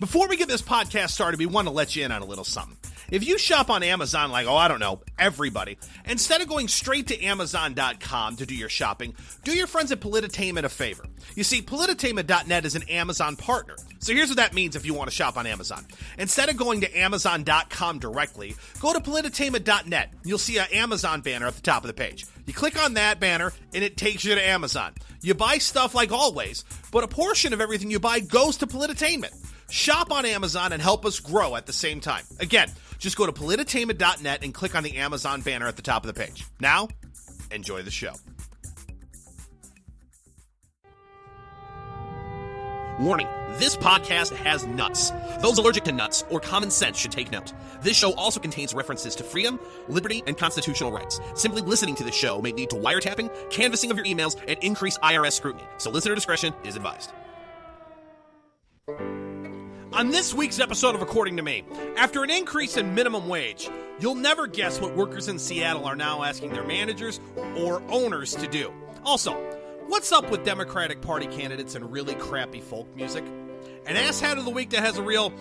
Before we get this podcast started, we want to let you in on a little something. If you shop on Amazon like, I don't know, everybody, instead of going straight to Amazon.com to do your shopping, do your friends at Polititainment a favor. You see, Polititainment.net is an Amazon partner. So here's what that means if you want to shop on Amazon. Instead of going to Amazon.com directly, go to Polititainment.net. You'll see an Amazon banner at the top of the page. You click on that banner, and it takes you to Amazon. You buy stuff like always, but a portion of everything you buy goes to Polititainment. Shop on Amazon and help us grow at the same time. Again, just go to Polititainment.net and click on the Amazon banner at the top of the page. Now, enjoy the show. Warning, this podcast has nuts. Those allergic to nuts or common sense should take note. This show also contains references to freedom, liberty, and constitutional rights. Simply listening to this show may lead to wiretapping, canvassing of your emails, and increased IRS scrutiny. So listener discretion is advised. On this week's episode of According to Me, after an increase in minimum wage, you'll never guess what workers in Seattle are now asking their managers or owners to do. Also, what's up with Democratic Party candidates and really crappy folk music? An asshat of the week that has a real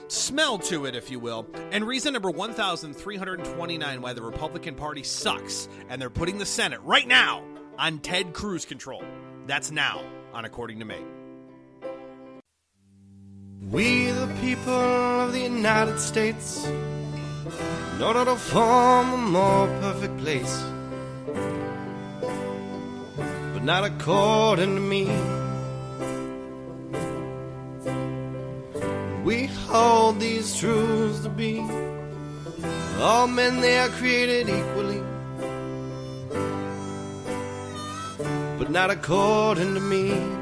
smell to it, if you will, and reason number 1,329 why the Republican Party sucks, and they're putting the Senate right now on Ted Cruz control. That's now on According to Me. We the people of the United States in order to form a more perfect place, but not according to me. We hold these truths to be all men, they are created equally, but not according to me.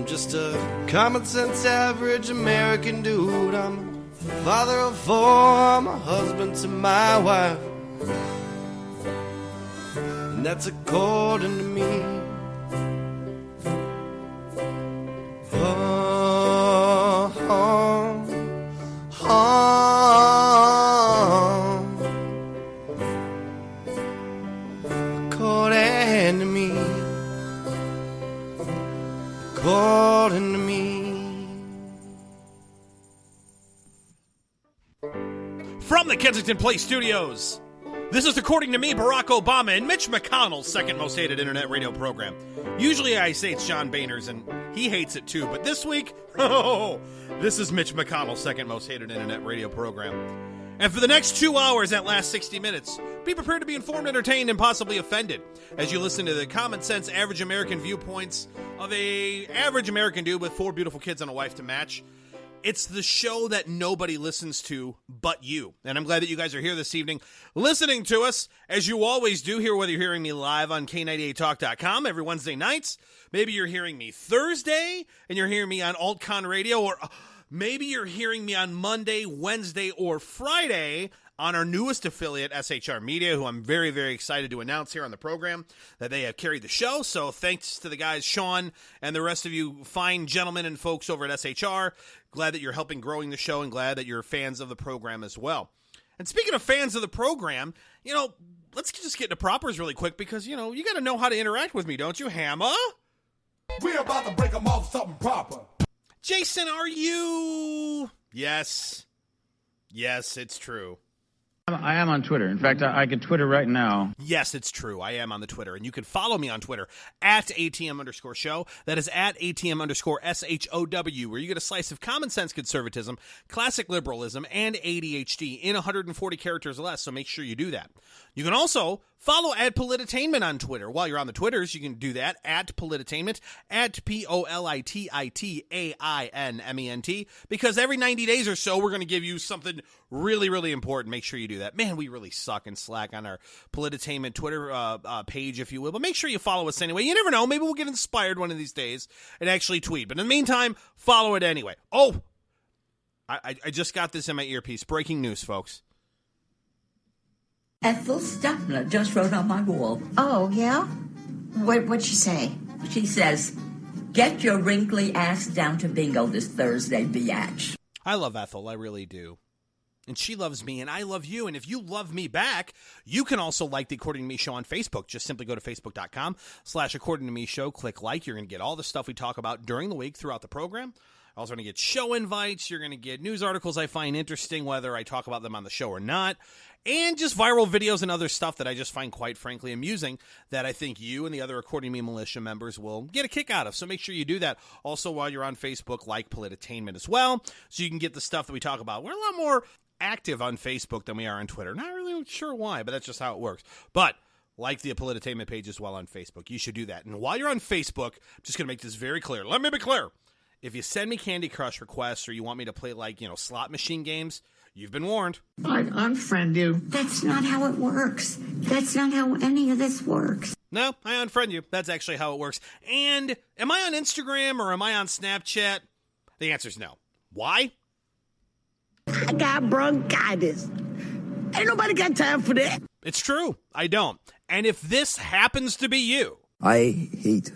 Just a common sense average American dude. I'm a father of four, I'm a husband to my wife, and that's according to me. Oh, oh, oh. According to me. According to me. From the Kensington Place studios, this is According to Me, Barack Obama and Mitch McConnell's second most hated internet radio program. Usually I say it's John Boehner's, and he hates it too, but this week, this is Mitch McConnell's second most hated internet radio program. And for the next 2 hours, that last 60 minutes, be prepared to be informed, entertained, and possibly offended as you listen to the common sense, average American viewpoints of a average American dude with 4 beautiful kids and a wife to match. It's the show that nobody listens to but you. And I'm glad that you guys are here this evening listening to us, as you always do here, whether you're hearing me live on K98Talk.com every Wednesday nights. Maybe you're hearing me Thursday, and you're hearing me on AltCon Radio, or maybe you're hearing me on Monday, Wednesday, or Friday on our newest affiliate, SHR Media, who I'm very, very excited to announce here on the program that they have carried the show. So thanks to the guys, Sean, and the rest of you fine gentlemen and folks over at SHR. Glad that you're helping growing the show, and glad that you're fans of the program as well. And speaking of fans of the program, let's just get into propers really quick, because, you got to know how to interact with me, don't you, Hammer? We're about to break them off something proper. Jason, are you? Yes. Yes, it's true. I am on Twitter. In fact, I can Twitter right now. Yes, it's true. I am on the Twitter. And you can follow me on Twitter at ATM_show. That is at ATM_SHOW, where you get a slice of common sense conservatism, classic liberalism, and ADHD in 140 characters or less. So make sure you do that. You can also follow at Polititainment on Twitter. While you're on the Twitters, you can do that at Polititainment, at POLITITAINMENT, because every 90 days or so, we're going to give you something really, really important. Make sure you do that. Man, we really suck and slack on our Polititainment Twitter page, if you will, but make sure you follow us anyway. You never know. Maybe we'll get inspired one of these days and actually tweet. But in the meantime, follow it anyway. Oh, I just got this in my earpiece. Breaking news, folks. Ethel Stuffner just wrote on my wall. Oh, yeah? What'd she say? She says, "Get your wrinkly ass down to bingo this Thursday, biatch." I love Ethel. I really do. And she loves me, and I love you. And if you love me back, you can also like the According to Me show on Facebook. Just simply go to facebook.com/According to Me show. Click like. You're going to get all the stuff we talk about during the week throughout the program. Also going to get show invites. You're going to get news articles I find interesting, whether I talk about them on the show or not. And just viral videos and other stuff that I just find quite frankly amusing that I think you and the other According to Me militia members will get a kick out of. So make sure you do that. Also, while you're on Facebook, like Polititainment as well, so you can get the stuff that we talk about. We're a lot more active on Facebook than we are on Twitter. Not really sure why, but that's just how it works. But like the Polititainment page as well on Facebook. You should do that. And while you're on Facebook, I'm just going to make this very clear. Let me be clear. If you send me Candy Crush requests or you want me to play slot machine games, you've been warned. I'd unfriend you. That's not how it works. That's not how any of this works. No, I unfriend you. That's actually how it works. And am I on Instagram or am I on Snapchat? The answer is no. Why? I got bronchitis. Ain't nobody got time for that. It's true. I don't. And if this happens to be you, I hate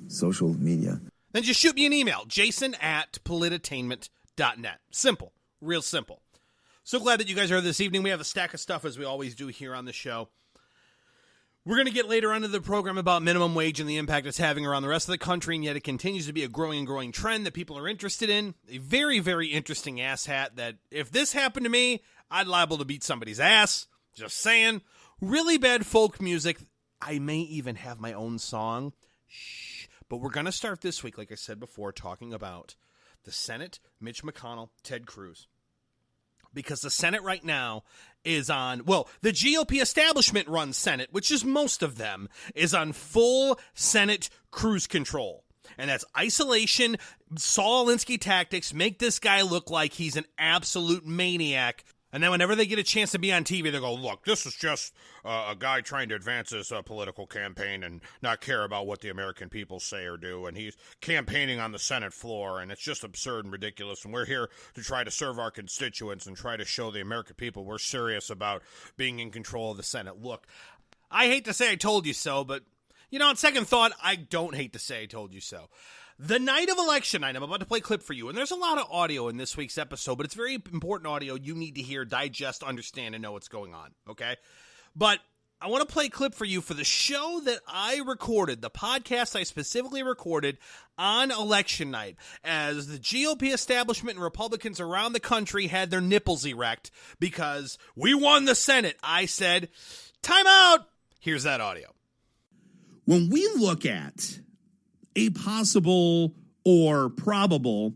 social media. Then just shoot me an email, jason@polititainment.net. Simple. Real simple. So glad that you guys are here this evening. We have a stack of stuff as we always do here on the show. We're going to get later on into the program about minimum wage and the impact it's having around the rest of the country, and yet it continues to be a growing and growing trend that people are interested in. A very, very interesting asshat that if this happened to me, I'd liable to beat somebody's ass. Just saying. Really bad folk music. I may even have my own song. Shh. But we're going to start this week, like I said before, talking about the Senate, Mitch McConnell, Ted Cruz. Because the Senate right now is on, well, the GOP establishment runs Senate, which is most of them, is on full Senate cruise control. And that's isolation, Saul Alinsky tactics, make this guy look like he's an absolute maniac. And then whenever they get a chance to be on TV, they go, look, this is just a guy trying to advance his political campaign and not care about what the American people say or do. And he's campaigning on the Senate floor, and it's just absurd and ridiculous. And we're here to try to serve our constituents and try to show the American people we're serious about being in control of the Senate. Look, I hate to say I told you so, but, on second thought, I don't hate to say I told you so. The night of election night, I'm about to play a clip for you, and there's a lot of audio in this week's episode, but it's very important audio you need to hear, digest, understand, and know what's going on, okay? But I want to play a clip for you for the show that I recorded, the podcast I specifically recorded on election night, as the GOP establishment and Republicans around the country had their nipples erect because we won the Senate. I said, time out! Here's that audio. When we look at a possible or probable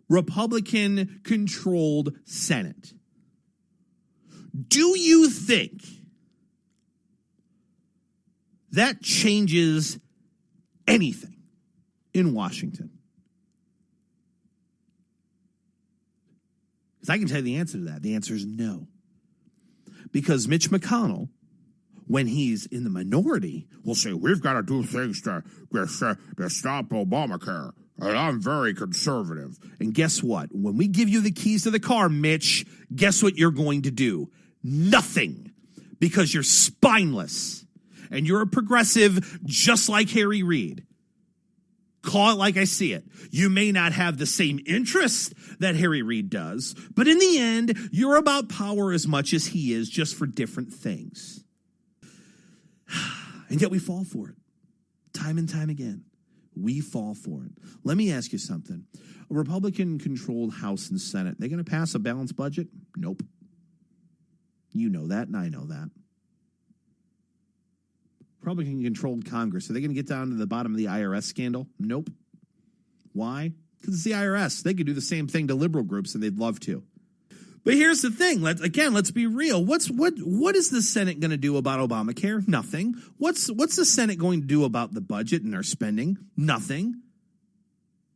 Republican-controlled Senate, do you think that changes anything in Washington? Because I can tell you the answer to that. The answer is no. Because Mitch McConnell, when he's in the minority, will say, we've got to do things to stop Obamacare. And I'm very conservative. And guess what? When we give you the keys to the car, Mitch, guess what you're going to do? Nothing. Because you're spineless. And you're a progressive just like Harry Reid. Call it like I see it. You may not have the same interests that Harry Reid does, but in the end, you're about power as much as he is, just for different things. And yet we fall for it. Time and time again. We fall for it. Let me ask you something. A Republican-controlled House and Senate, they going to pass a balanced budget? Nope. You know that, and I know that. Republican-controlled Congress, are they going to get down to the bottom of the IRS scandal? Nope. Why? Because it's the IRS. They could do the same thing to liberal groups, and they'd love to. But here's the thing. Let's be real. What is the Senate going to do about Obamacare? Nothing. What's the Senate going to do about the budget and their spending? Nothing.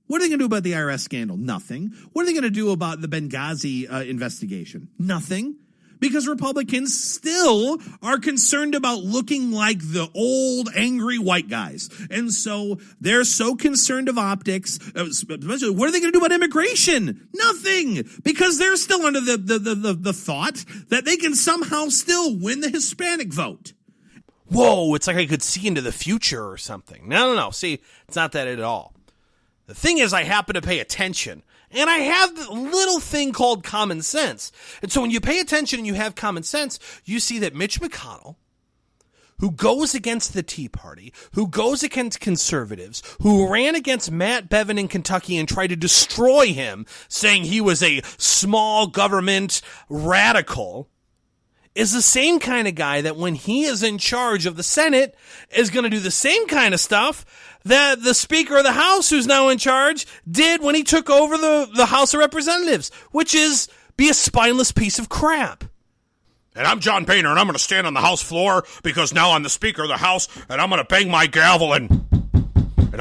What are they going to do about the IRS scandal? Nothing. What are they going to do about the Benghazi investigation? Nothing. Because Republicans still are concerned about looking like the old angry white guys. And so they're so concerned of optics. What are they going to do about immigration? Nothing. Because they're still under the thought that they can somehow still win the Hispanic vote. Whoa, it's like I could see into the future or something. No. See, it's not that at all. The thing is, I happen to pay attention, and I have a little thing called common sense. And so when you pay attention and you have common sense, you see that Mitch McConnell, who goes against the Tea Party, who goes against conservatives, who ran against Matt Bevin in Kentucky and tried to destroy him, saying he was a small government radical, is the same kind of guy that when he is in charge of the Senate is going to do the same kind of stuff that the Speaker of the House, who's now in charge, did when he took over the House of Representatives, which is be a spineless piece of crap. And I'm John Boehner, and I'm going to stand on the House floor because now I'm the Speaker of the House, and I'm going to bang my gavel, and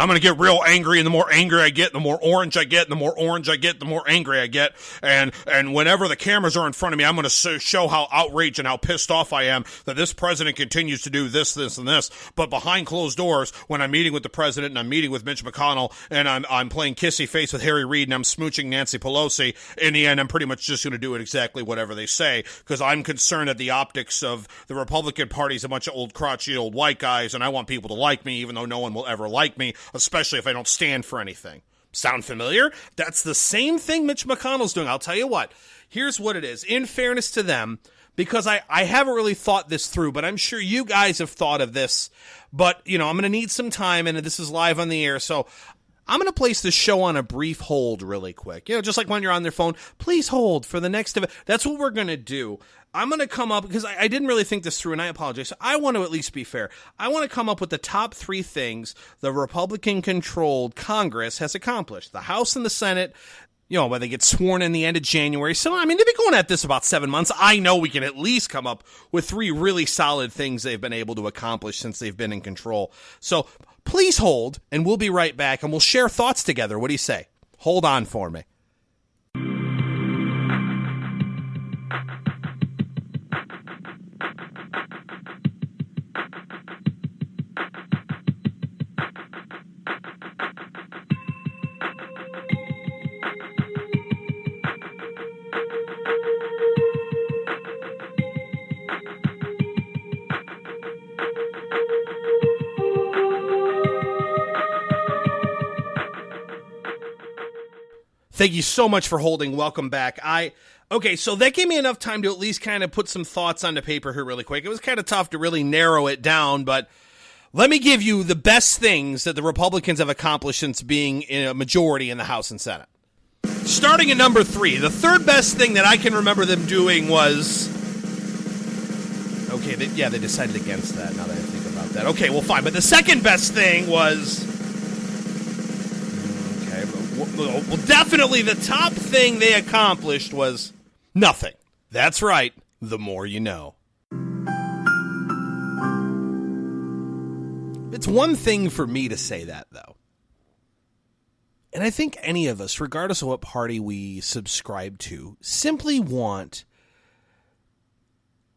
I'm going to get real angry, and the more angry I get, the more orange I get, and the more orange I get, the more angry I get. And whenever the cameras are in front of me, I'm going to show how outraged and how pissed off I am that this president continues to do this, this, and this. But behind closed doors, when I'm meeting with the president and I'm meeting with Mitch McConnell and I'm playing kissy face with Harry Reid and I'm smooching Nancy Pelosi, in the end, I'm pretty much just going to do it exactly whatever they say because I'm concerned that the optics of the Republican Party is a bunch of old crotchety old white guys, and I want people to like me even though no one will ever like me, especially if I don't stand for anything. Sound familiar? That's the same thing Mitch McConnell's doing. I'll tell you what. Here's what it is. In fairness to them, because I haven't really thought this through, but I'm sure you guys have thought of this. But, I'm going to need some time, and this is live on the air, so I'm going to place the show on a brief hold really quick. Just like when you're on their phone, please hold for the next event. That's what we're going to do. I'm going to come up, because I didn't really think this through, and I apologize. So I want to at least be fair. I want to come up with the top 3 things the Republican-controlled Congress has accomplished. The House and the Senate, when they get sworn in the end of January. So, they've been going at this about 7 months. I know we can at least come up with 3 really solid things they've been able to accomplish since they've been in control. So, please hold, and we'll be right back, and we'll share thoughts together. What do you say? Hold on for me. Thank you so much for holding. Welcome back. Okay, so that gave me enough time to at least kind of put some thoughts onto paper here really quick. It was kind of tough to really narrow it down, but let me give you the best things that the Republicans have accomplished since being in a majority in the House and Senate. Starting at number 3, the third best thing that I can remember them doing was... Okay, they decided against that now that I think about that. Okay, well, fine. But the second best thing was... Well, definitely the top thing they accomplished was nothing. That's right. The more you know. It's one thing for me to say that, though. And I think any of us, regardless of what party we subscribe to, simply want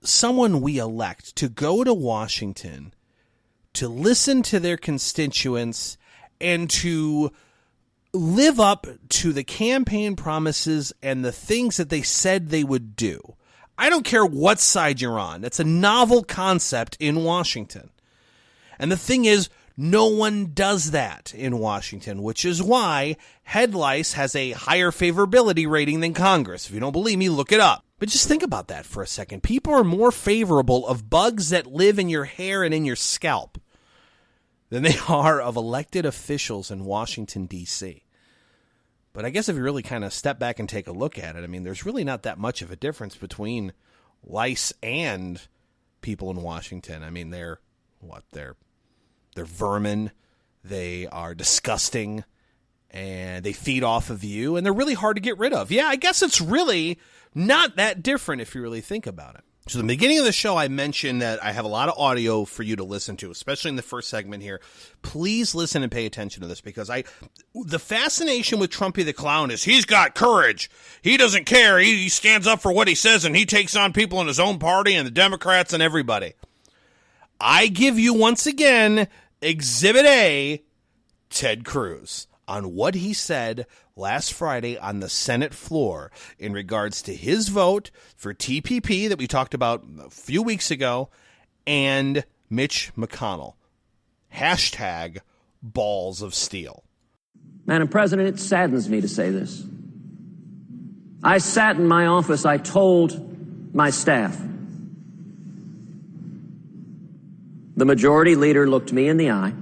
someone we elect to go to Washington to listen to their constituents and to live up to the campaign promises and the things that they said they would do. I don't care what side you're on. It's a novel concept in Washington. And the thing is, no one does that in Washington, which is why Head Lice has a higher favorability rating than Congress. If you don't believe me, look it up. But just think about that for a second. People are more favorable of bugs that live in your hair and in your scalp than they are of elected officials in Washington, D.C. But I guess if you really kind of step back and take a look at it, there's really not that much of a difference between lice and people in Washington. They're vermin, they are disgusting, and they feed off of you, and they're really hard to get rid of. Yeah, I guess it's really not that different if you really think about it. So in the beginning of the show, I mentioned that I have a lot of audio for you to listen to, especially in the first segment here. Please listen and pay attention to this because the fascination with Trumpy the Clown is he's got courage. He doesn't care. He stands up for what he says, and he takes on people in his own party and the Democrats and everybody. I give you once again Exhibit A, Ted Cruz, on what he said last Friday on the Senate floor in regards to his vote for TPP that we talked about a few weeks ago and Mitch McConnell. Hashtag balls of steel. Madam President, it saddens me to say this. I sat in my office, I told my staff, the majority leader looked me in the eye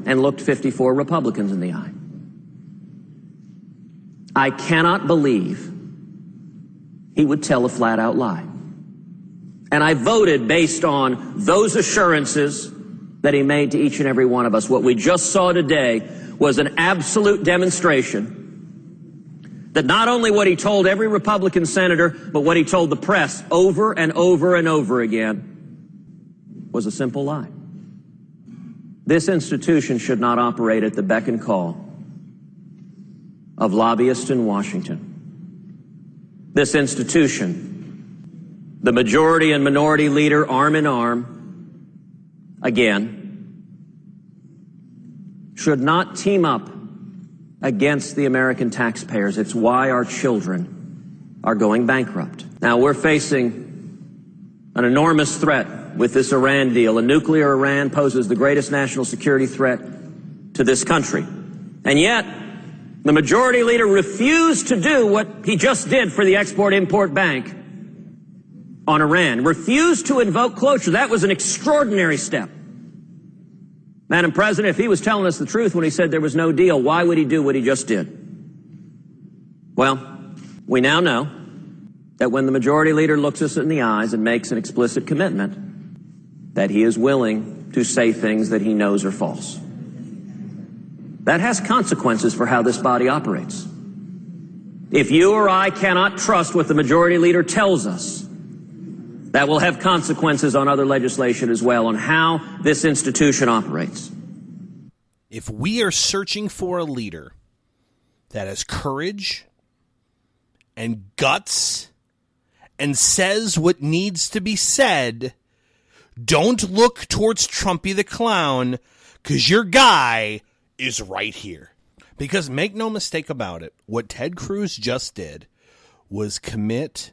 and looked 54 Republicans in the eye. I cannot believe he would tell a flat-out lie. And I voted based on those assurances that he made to each and every one of us. What we just saw today was an absolute demonstration that not only what he told every Republican senator, but what he told the press over and over and over again was a simple lie. This institution should not operate at the beck and call of lobbyists in Washington. This institution, the majority and minority leader arm in arm, again, should not team up against the American taxpayers. It's why our children are going bankrupt. Now, we're facing an enormous threat with this Iran deal. A nuclear Iran poses the greatest national security threat to this country. And yet, the majority leader refused to do what he just did for the Export-Import Bank on Iran, refused to invoke cloture. That was an extraordinary step. Madam President, if he was telling us the truth when he said there was no deal, why would he do what he just did? Well, we now know that when the majority leader looks us in the eyes and makes an explicit commitment, that he is willing to say things that he knows are false. That has consequences for how this body operates. If you or I cannot trust what the majority leader tells us, that will have consequences on other legislation as well, on how this institution operates. If we are searching for a leader that has courage and guts and says what needs to be said, don't look towards Trumpy the Clown, because your guy is right here. Because make no mistake about it, what Ted Cruz just did was commit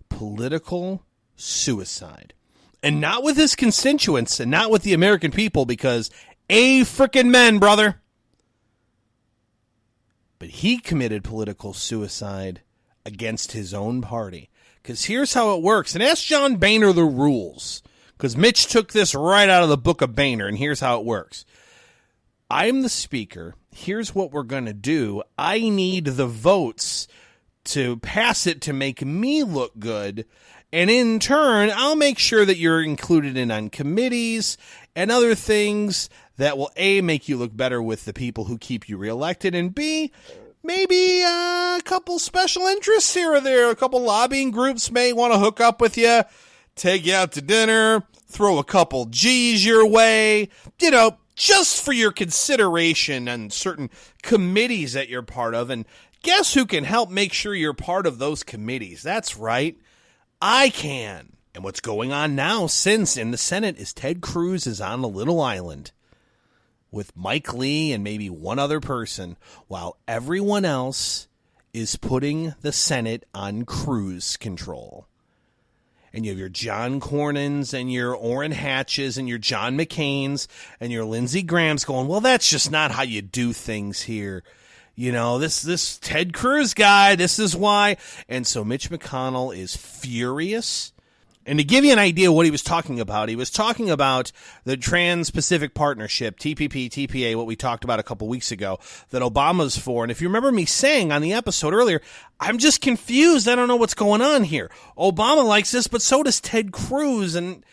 political suicide. And not with his constituents and not with the American people, because frickin' men, brother. But he committed political suicide against his own party. Because here's how it works. And ask John Boehner the rules. Because Mitch took this right out of the book of Boehner, and here's how it works. I'm the speaker. Here's what we're going to do. I need the votes to pass it to make me look good. And in turn, I'll make sure that you're included in on committees and other things that will, A, make you look better with the people who keep you reelected, and B, maybe a couple special interests here or there. A couple lobbying groups may want to hook up with you, take you out to dinner, throw a couple G's your way, just for your consideration on certain committees that you're part of. And guess who can help make sure you're part of those committees? That's right, I can. And what's going on now, since in the Senate, is Ted Cruz is on a little island with Mike Lee and maybe one other person, while everyone else is putting the Senate on cruise control. And you have your John Cornyn's and your Orrin Hatches and your John McCain's and your Lindsey Graham's going, well, that's just not how you do things here. This Ted Cruz guy, this is why. And so Mitch McConnell is furious. And to give you an idea of what he was talking about the Trans-Pacific Partnership, TPP, TPA, what we talked about a couple weeks ago, that Obama's for. And if you remember me saying on the episode earlier, I'm just confused. I don't know what's going on here. Obama likes this, but so does Ted Cruz. And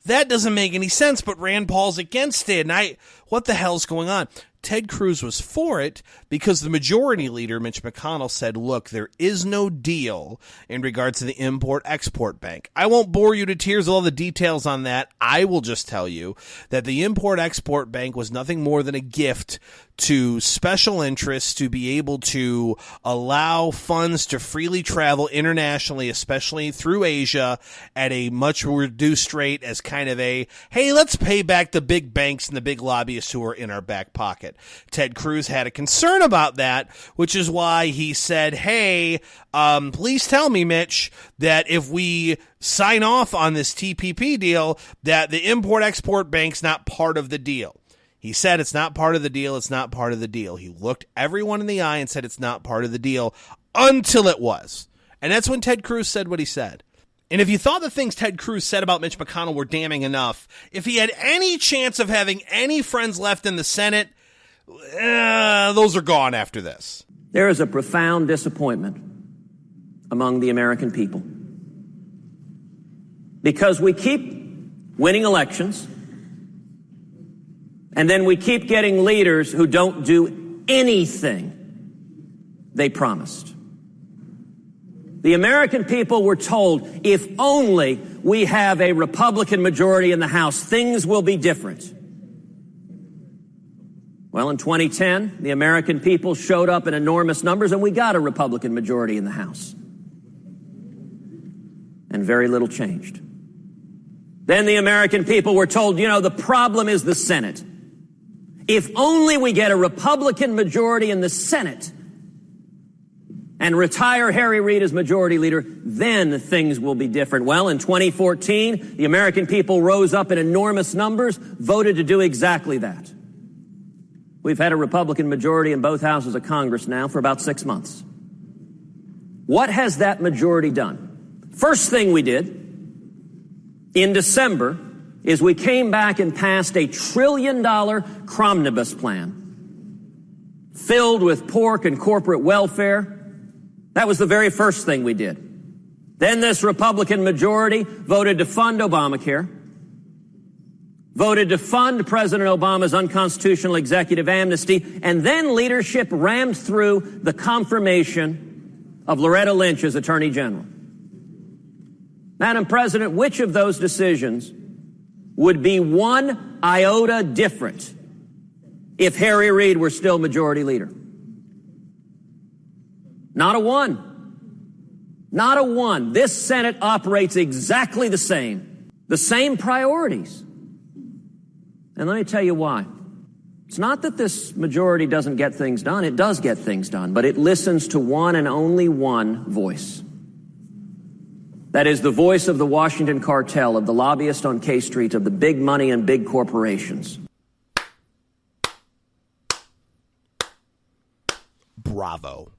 that doesn't make any sense, but Rand Paul's against it. And what the hell's going on? Ted Cruz was for it because the majority leader, Mitch McConnell, said, look, there is no deal in regards to the Import-Export Bank. I won't bore you to tears with all the details on that. I will just tell you that the Import-Export Bank was nothing more than a gift to special interests to be able to allow funds to freely travel internationally, especially through Asia, at a much reduced rate as kind of a, hey, let's pay back the big banks and the big lobbyists who are in our back pocket. Ted Cruz had a concern about that, which is why he said, hey, please tell me, Mitch, that if we sign off on this TPP deal, that the Import-Export Bank's not part of the deal. He said it's not part of the deal, it's not part of the deal. He looked everyone in the eye and said it's not part of the deal until it was. And that's when Ted Cruz said what he said. And if you thought the things Ted Cruz said about Mitch McConnell were damning enough, if he had any chance of having any friends left in the Senate, those are gone after this. There is a profound disappointment among the American people because we keep winning elections and then we keep getting leaders who don't do anything they promised. The American people were told, if only we have a Republican majority in the House, things will be different. Well, in 2010, the American people showed up in enormous numbers and we got a Republican majority in the House. And very little changed. Then the American people were told, the problem is the Senate. If only we get a Republican majority in the Senate and retire Harry Reid as majority leader, then things will be different. Well, in 2014, the American people rose up in enormous numbers, voted to do exactly that. We've had a Republican majority in both houses of Congress now for about 6 months. What has that majority done? First thing we did in December is we came back and passed a $1 trillion Cromnibus plan filled with pork and corporate welfare. That was the very first thing we did. Then this Republican majority voted to fund Obamacare, voted to fund President Obama's unconstitutional executive amnesty, and then leadership rammed through the confirmation of Loretta Lynch as Attorney General. Madam President, which of those decisions would be one iota different if Harry Reid were still majority leader? Not a one. Not a one. This Senate operates exactly the same priorities. And let me tell you why. It's not that this majority doesn't get things done. It does get things done, but it listens to one and only one voice. That is the voice of the Washington cartel, of the lobbyists on K Street, of the big money and big corporations. Bravo.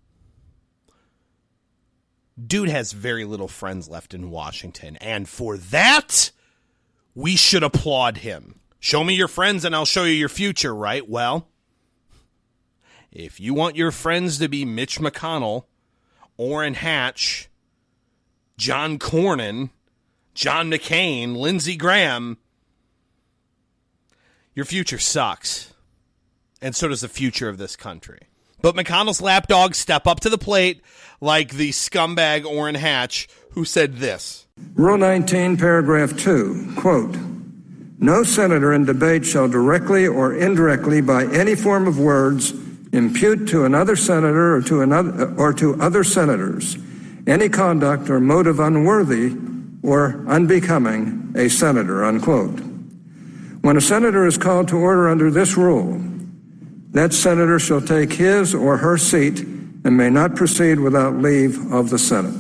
Dude has very little friends left in Washington, and for that, we should applaud him. Show me your friends and I'll show you your future, right? Well, if you want your friends to be Mitch McConnell, Orrin Hatch, John Cornyn, John McCain, Lindsey Graham, your future sucks. And so does the future of this country. But McConnell's lapdogs step up to the plate like the scumbag Orrin Hatch, who said this. Rule 19, paragraph 2, quote, "No senator in debate shall directly or indirectly by any form of words impute to another senator or to other senators any conduct or motive unworthy or unbecoming a senator," unquote. When a senator is called to order under this rule, that senator shall take his or her seat and may not proceed without leave of the Senate.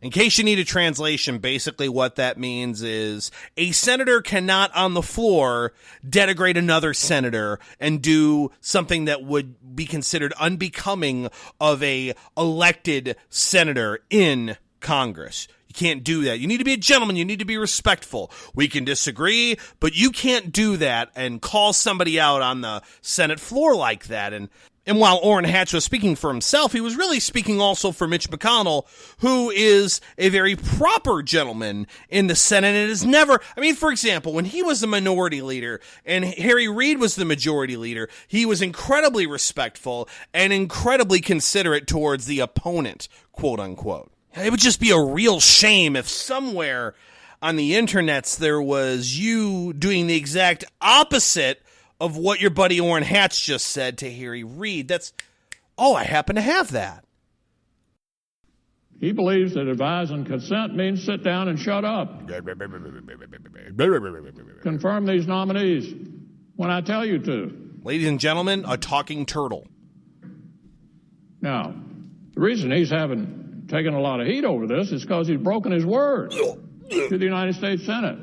In case you need a translation, basically what that means is a senator cannot on the floor denigrate another senator and do something that would be considered unbecoming of a elected senator in Congress. You can't do that. You need to be a gentleman. You need to be respectful. We can disagree, but you can't do that and call somebody out on the Senate floor like that. And while Orrin Hatch was speaking for himself, he was really speaking also for Mitch McConnell, who is a very proper gentleman in the Senate and is never, for example, when he was the minority leader and Harry Reid was the majority leader, he was incredibly respectful and incredibly considerate towards the opponent, quote unquote. It would just be a real shame if somewhere on the internets there was you doing the exact opposite of what your buddy Orrin Hatch just said to Harry Reid. I happen to have that. He believes that advise and consent means sit down and shut up. Confirm these nominees when I tell you to. Ladies and gentlemen, a talking turtle. Now, the reason he's taken a lot of heat over this is because he's broken his word. to the United States Senate,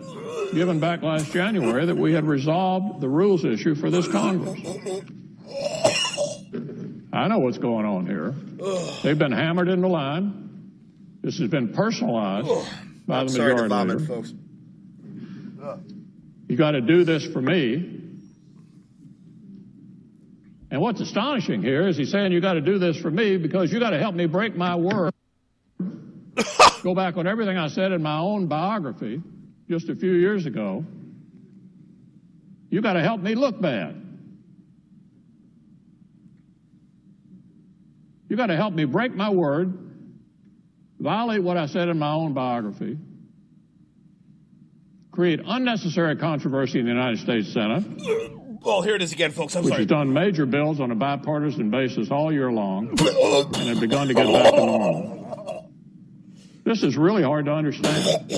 given back last January, that we had resolved the rules issue for this Congress. I know what's going on here. They've been hammered into line. This has been personalized by the majority leader. Folks. You got to do this for me. And what's astonishing here is he's saying you got to do this for me because you got to help me break my word. Go back on everything I said in my own biography just a few years ago. You got to help me look bad. You got to help me break my word, violate what I said in my own biography, create unnecessary controversy in the United States Senate. Well, here it is again, folks. I'm which sorry. has done major bills on a bipartisan basis all year long and have begun to get back to normal. This is really hard to understand.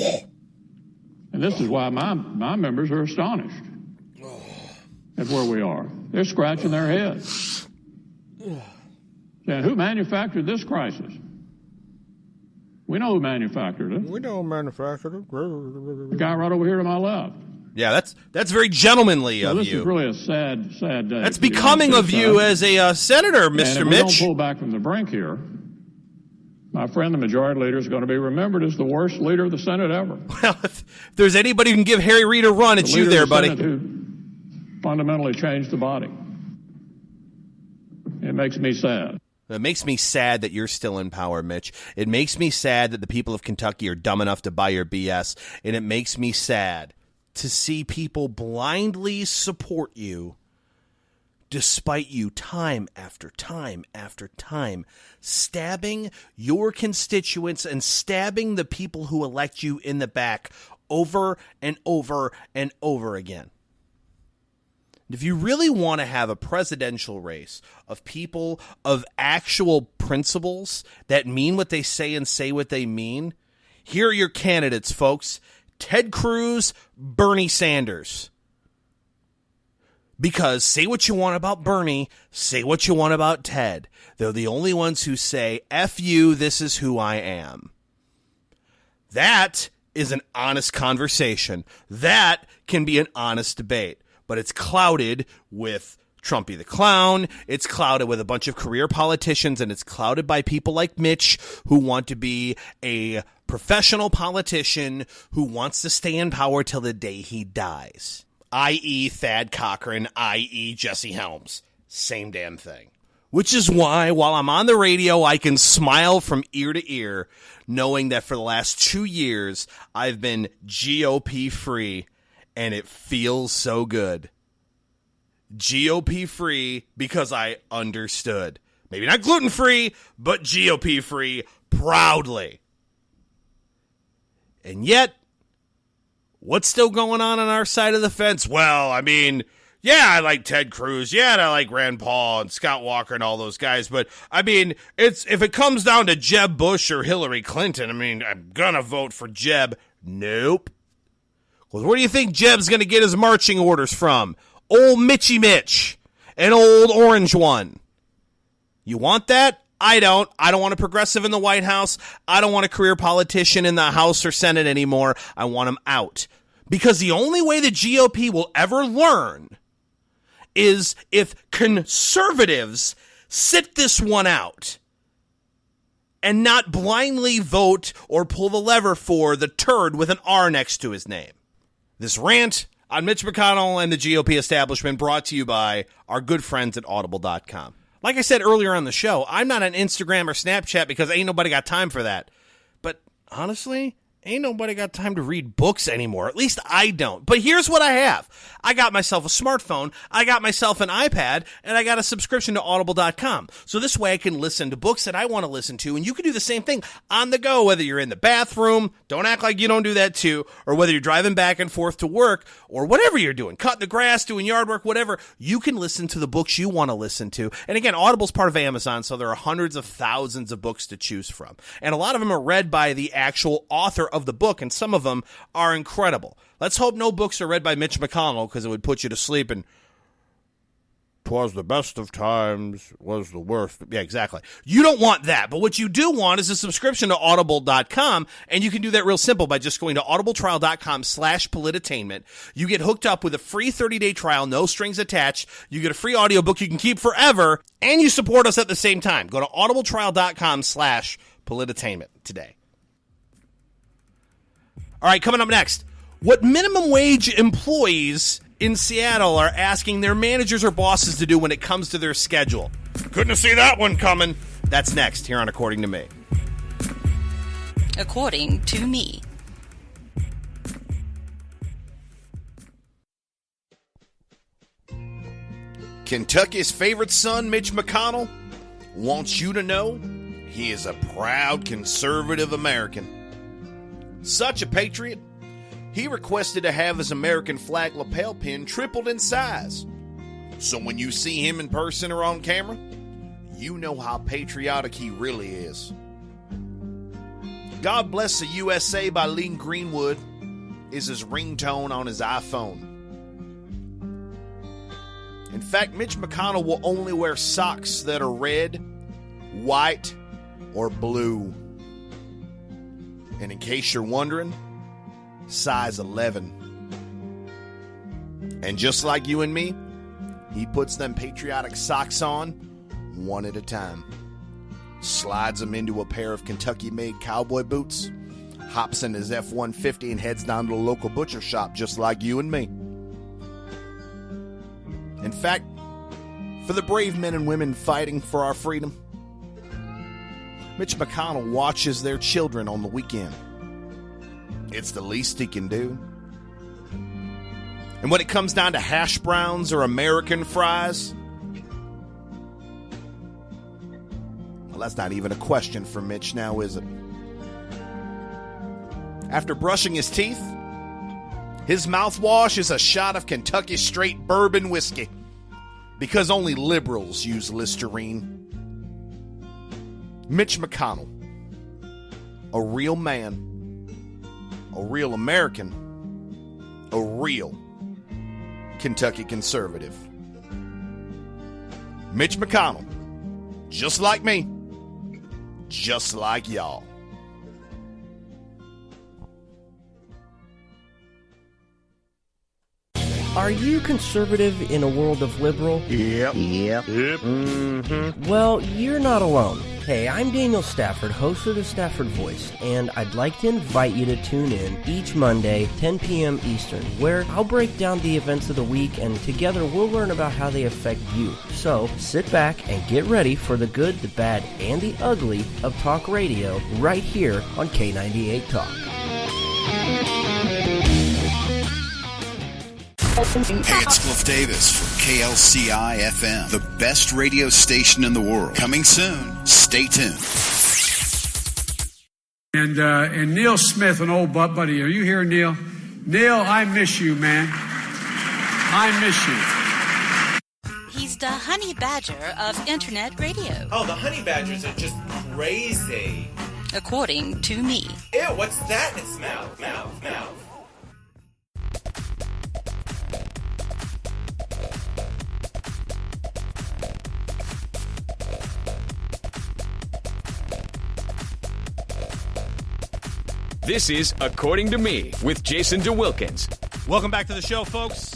And this is why my members are astonished at where we are. They're scratching their heads. Saying, who manufactured this crisis? We know who manufactured it. We know who manufactured it. The guy right over here to my left. Yeah, that's very gentlemanly of this you. This is really a sad day. That's becoming of you as a senator, Mr. And if Mitch. we don't pull back from the brink here, my friend, the majority leader, is going to be remembered as the worst leader of the Senate ever. Well, if there's anybody who can give Harry Reid a run, it's you there, buddy. Who fundamentally changed the body. It makes me sad. It makes me sad that you're still in power, Mitch. It makes me sad that the people of Kentucky are dumb enough to buy your BS. And it makes me sad to see people blindly support you despite you time after time after time stabbing your constituents and stabbing the people who elect you in the back over and over and over again. If you really want to have a presidential race of people of actual principles that mean what they say and say what they mean, here are your candidates, folks. Ted Cruz, Bernie Sanders. Because say what you want about Bernie, say what you want about Ted. They're the only ones who say, F you, this is who I am. That is an honest conversation. That can be an honest debate. But it's clouded with Trumpy the Clown, it's clouded with a bunch of career politicians, and it's clouded by people like Mitch who want to be a professional politician who wants to stay in power till the day he dies. I.e. Thad Cochran, i.e. Jesse Helms. Same damn thing. Which is why, while I'm on the radio, I can smile from ear to ear, knowing that for the last 2 years, I've been GOP free. And it feels so good. GOP free because I understood. Maybe not gluten free, but GOP free proudly. And yet, what's still going on our side of the fence? Well, I mean, yeah, I like Ted Cruz. Yeah, and I like Rand Paul and Scott Walker and all those guys. But, I mean, if it comes down to Jeb Bush or Hillary Clinton, I mean, I'm going to vote for Jeb. Nope. Well, where do you think Jeb's going to get his marching orders from? Old Mitchy Mitch, an old orange one. You want that? I don't. I don't want a progressive in the White House. I don't want a career politician in the House or Senate anymore. I want him out. Because the only way the GOP will ever learn is if conservatives sit this one out and not blindly vote or pull the lever for the turd with an R next to his name. This rant on Mitch McConnell and the GOP establishment brought to you by our good friends at Audible.com. Like I said earlier on the show, I'm not on Instagram or Snapchat because ain't nobody got time for that. But honestly, ain't nobody got time to read books anymore. At least I don't. But here's what I have. I got myself a smartphone, I got myself an iPad, and I got a subscription to Audible.com. So this way I can listen to books that I want to listen to, and you can do the same thing on the go, whether you're in the bathroom, don't act like you don't do that too, or whether you're driving back and forth to work, or whatever you're doing, cutting the grass, doing yard work, whatever, you can listen to the books you want to listen to. And again, Audible's part of Amazon, so there are hundreds of thousands of books to choose from. And a lot of them are read by the actual author of the book, and some of them are incredible. Let's hope no books are read by Mitch McConnell, because it would put you to sleep and 'twas the best of times, was the worst. Yeah, exactly. You don't want that, but what you do want is a subscription to audible.com, and you can do that real simple by just going to audibletrial.com/polititainment. You get hooked up with a free 30-day trial, no strings attached. You get a free audiobook you can keep forever, and you support us at the same time. Go to audibletrial.com/polititainment today. All right, coming up next, what minimum wage employees in Seattle are asking their managers or bosses to do when it comes to their schedule. Couldn't have seen that one coming. That's next here on According to Me. According to Me. Kentucky's favorite son, Mitch McConnell, wants you to know he is a proud conservative American. Such a patriot, he requested to have his American flag lapel pin tripled in size. So when you see him in person or on camera, you know how patriotic he really is. God Bless the USA by Lee Greenwood is his ringtone on his iPhone. In fact, Mitch McConnell will only wear socks that are red, white, or blue. And in case you're wondering, size 11. And just like you and me, he puts them patriotic socks on one at a time. Slides them into a pair of Kentucky-made cowboy boots, hops in his F-150 and heads down to the local butcher shop just like you and me. In fact, for the brave men and women fighting for our freedom, Mitch McConnell watches their children on the weekend. It's the least he can do. And when it comes down to hash browns or American fries, well, that's not even a question for Mitch now, is it? After brushing his teeth, his mouthwash is a shot of Kentucky straight bourbon whiskey, because only liberals use Listerine. Mitch McConnell, a real man, a real American, a real Kentucky conservative. Mitch McConnell, just like me, just like y'all. Are you conservative in a world of liberal? Yep. Mm-hmm. Well, you're not alone. Hey, I'm Daniel Stafford, host of the Stafford Voice, and I'd like to invite you to tune in each Monday, 10 p.m. Eastern, where I'll break down the events of the week, and together we'll learn about how they affect you. So, sit back and get ready for the good, the bad, and the ugly of talk radio right here on K98 Talk. Hey, it's Cliff Davis from KLCI FM, the best radio station in the world. Coming soon. Stay tuned. And Neil Smith, an old buddy. Are you here, Neil? Neil, I miss you, man. I miss you. He's the honey badger of internet radio. Oh, the honey badgers are just crazy. According to me. Ew, what's that in its mouth? This is According to Me with Jason DeWilkins. Welcome back to the show, folks.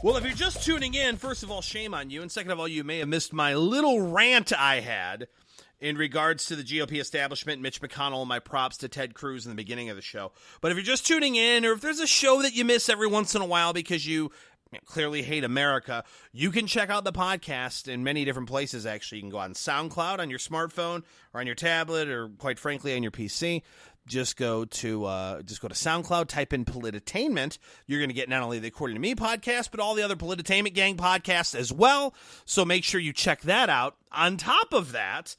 Well, if you're just tuning in, first of all, shame on you. And second of all, you may have missed my little rant I had in regards to the GOP establishment, Mitch McConnell, and my props to Ted Cruz in the beginning of the show. But if you're just tuning in, or if there's a show that you miss every once in a while because you clearly hate America, you can check out the podcast in many different places, actually. You can go on SoundCloud on your smartphone or on your tablet or, quite frankly, on your PC. Just go to SoundCloud, type in Polititainment. You're going to get not only the According to Me podcast, but all the other Polititainment Gang podcasts as well. So make sure you check that out. On top of that,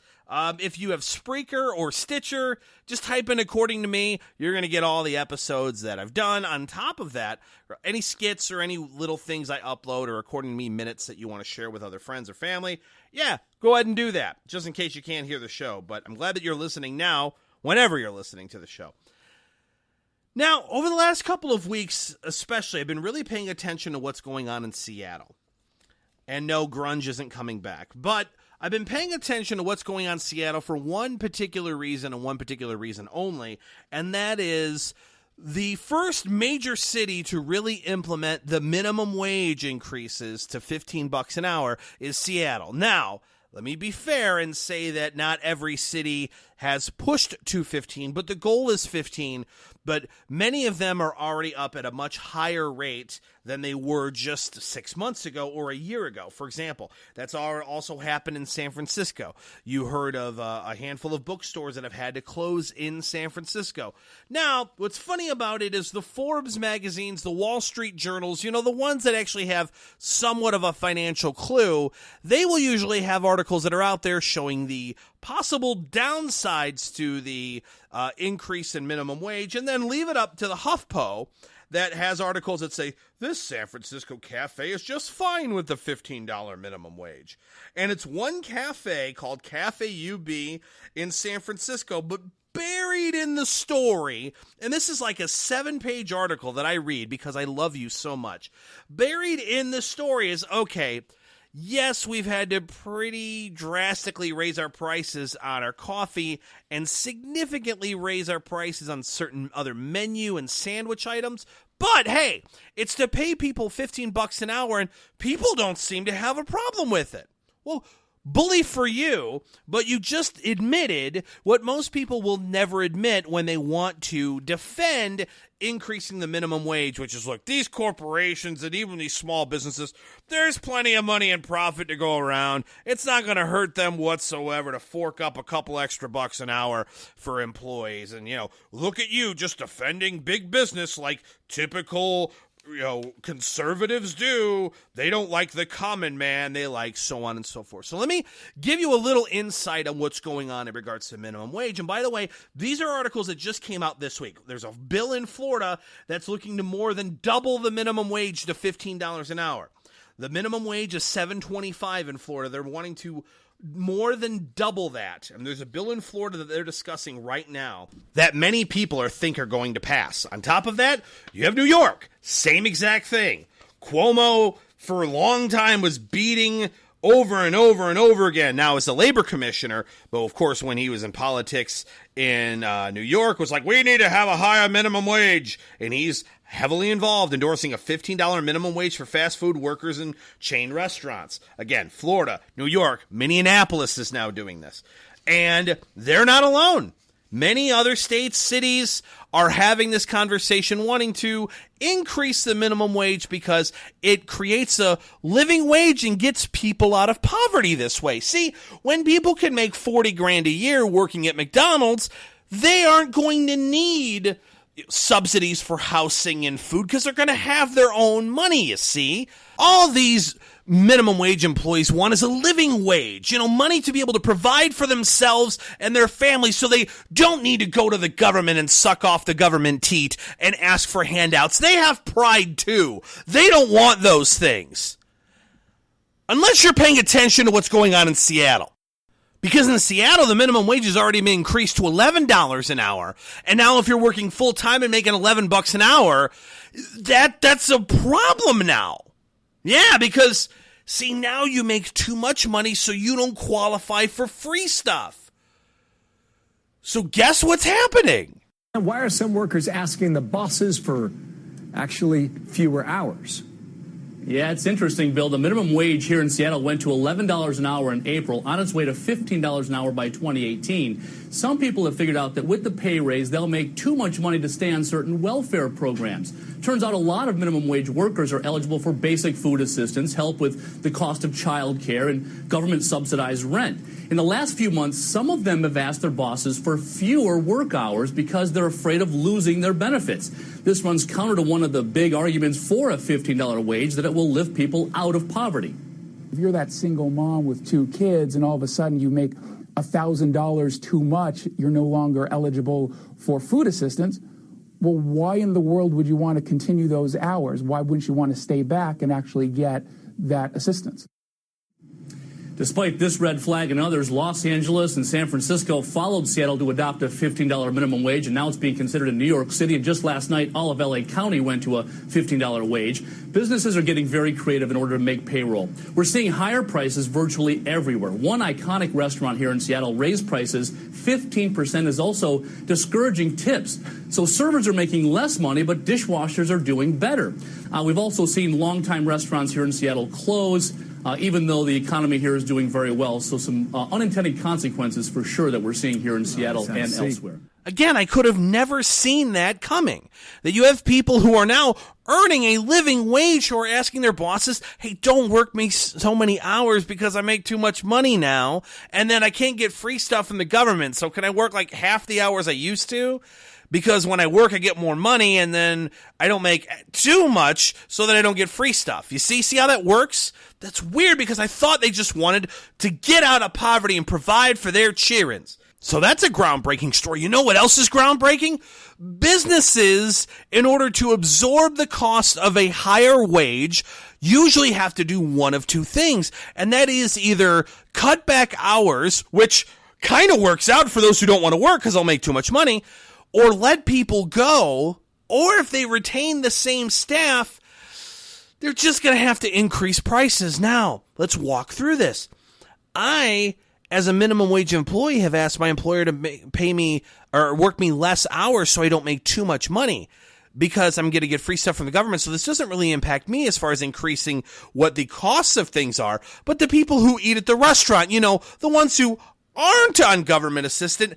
if you have Spreaker or Stitcher, just type in According to Me. You're going to get all the episodes that I've done. On top of that, any skits or any little things I upload or According to Me minutes that you want to share with other friends or family, yeah, go ahead and do that, just in case you can't hear the show. But I'm glad that you're listening now, whenever you're listening to the show. Now, over the last couple of weeks, especially, I've been really paying attention to what's going on in Seattle. And no, grunge isn't coming back. But I've been paying attention to what's going on in Seattle for one particular reason and one particular reason only, and that is the first major city to really implement the minimum wage increases to $15 an hour is Seattle. Now, let me be fair and say that not every city has pushed to 15, but the goal is 15. But many of them are already up at a much higher rate than they were just 6 months ago or a year ago. For example, that's also happened in San Francisco. You heard of a handful of bookstores that have had to close in San Francisco. Now, what's funny about it is the Forbes magazines, the Wall Street journals, the ones that actually have somewhat of a financial clue, they will usually have articles that are out there showing the possible downsides to the increase in minimum wage, and then leave it up to the HuffPo that has articles that say, this San Francisco cafe is just fine with the $15 minimum wage. And it's one cafe called Cafe UB in San Francisco, but buried in the story, and this is like a 7-page article that I read because I love you so much. Buried in the story is, okay, yes, we've had to pretty drastically raise our prices on our coffee and significantly raise our prices on certain other menu and sandwich items. But hey, it's to pay people $15 an hour, and people don't seem to have a problem with it. Well, bully for you, but you just admitted what most people will never admit when they want to defend increasing the minimum wage, which is, look, these corporations and even these small businesses, there's plenty of money and profit to go around. It's not going to hurt them whatsoever to fork up a couple extra bucks an hour for employees. And, look at you just defending big business like typical conservatives do. They don't like the common man. They like so on and so forth. So let me give you a little insight on what's going on in regards to minimum wage. And by the way, these are articles that just came out this week. There's a bill in Florida that's looking to more than double the minimum wage to $15 an hour. The minimum wage is $7.25 in Florida. They're wanting to more than double that. And there's a bill in Florida that they're discussing right now that many people are going to pass. On top of that, you have New York. Same exact thing. Cuomo, for a long time, was beating over and over and over again. Now, as a labor commissioner, but of course, when he was in politics in New York, was like, we need to have a higher minimum wage. And he's heavily involved endorsing a $15 minimum wage for fast food workers and chain restaurants. Again, Florida, New York, Minneapolis is now doing this. And they're not alone. Many other states, cities are having this conversation, wanting to increase the minimum wage because it creates a living wage and gets people out of poverty this way. See, when people can make $40,000 a year working at McDonald's, they aren't going to need subsidies for housing and food because they're going to have their own money, you see. All these minimum wage employees want is a living wage, money to be able to provide for themselves and their families so they don't need to go to the government and suck off the government teat and ask for handouts. They have pride too. They don't want those things. Unless you're paying attention to what's going on in Seattle. Because in Seattle, the minimum wage has already been increased to $11 an hour. And now if you're working full-time and making $11 an hour, that's a problem now. Yeah, because, see, now you make too much money so you don't qualify for free stuff. So guess what's happening? And why are some workers asking the bosses for actually fewer hours? Yeah, it's interesting, Bill. The minimum wage here in Seattle went to $11 an hour in April, on its way to $15 an hour by 2018. Some people have figured out that with the pay raise, they'll make too much money to stay on certain welfare programs. Turns out a lot of minimum wage workers are eligible for basic food assistance, help with the cost of child care, and government-subsidized rent. In the last few months, some of them have asked their bosses for fewer work hours because they're afraid of losing their benefits. This runs counter to one of the big arguments for a $15 wage, that it will lift people out of poverty. If you're that single mom with 2 kids and all of a sudden you make $1,000 too much, you're no longer eligible for food assistance. Well, why in the world would you want to continue those hours? Why wouldn't you want to stay back and actually get that assistance? Despite this red flag and others, Los Angeles and San Francisco followed Seattle to adopt a $15 minimum wage, and now it's being considered in New York City. And just last night, all of L.A. County went to a $15 wage. Businesses are getting very creative in order to make payroll. We're seeing higher prices virtually everywhere. One iconic restaurant here in Seattle raised prices 15%, is also discouraging tips. So servers are making less money, but dishwashers are doing better. We've also seen longtime restaurants here in Seattle close, even though the economy here is doing very well. So some unintended consequences for sure that we're seeing here in Seattle and elsewhere. Again, I could have never seen that coming. That you have people who are now earning a living wage who are asking their bosses, hey, don't work me so many hours because I make too much money now, and then I can't get free stuff from the government, so can I work like half the hours I used to? Because when I work, I get more money, and then I don't make too much so that I don't get free stuff. You see how that works? That's weird, because I thought they just wanted to get out of poverty and provide for their cheerins. So that's a groundbreaking story. You know what else is groundbreaking? Businesses, in order to absorb the cost of a higher wage, usually have to do one of two things, and that is either cut back hours, which kind of works out for those who don't want to work because they'll make too much money, or let people go, or if they retain the same staff, they're just going to have to increase prices. Now, let's walk through this. I, as a minimum wage employee, have asked my employer to pay me or work me less hours so I don't make too much money, because I'm going to get free stuff from the government. So this doesn't really impact me as far as increasing what the costs of things are, but the people who eat at the restaurant, you know, the ones who aren't on government assistance,